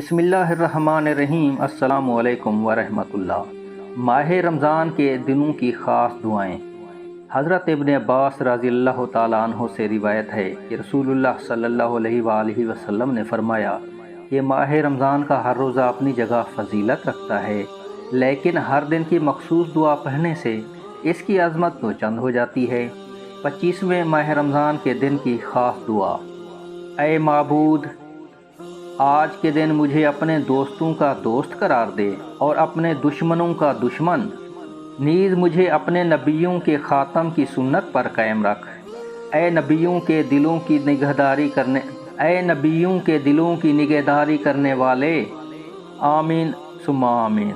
بسم اللہ الرحمن الرحیم۔ السلام علیکم ورحمۃ اللہ۔ ماہ رمضان کے دنوں کی خاص دعائیں۔ حضرت ابن عباس رضی اللہ تعالیٰ عنہ سے روایت ہے کہ رسول اللہ صلی اللہ علیہ وآلہ وسلم نے فرمایا کہ ماہ رمضان کا ہر روزہ اپنی جگہ فضیلت رکھتا ہے، لیکن ہر دن کی مخصوص دعا پڑھنے سے اس کی عظمت دو چند ہو جاتی ہے۔ 25ویں ماہ رمضان کے دن کی خاص دعا۔ اے معبود، آج کے دن مجھے اپنے دوستوں کا دوست قرار دے اور اپنے دشمنوں کا دشمن، نیز مجھے اپنے نبیوں کے خاتم کی سنت پر قائم رکھ۔ اے نبیوں کے دلوں کی نگہداری کرنے والے، آمین ثم آمین۔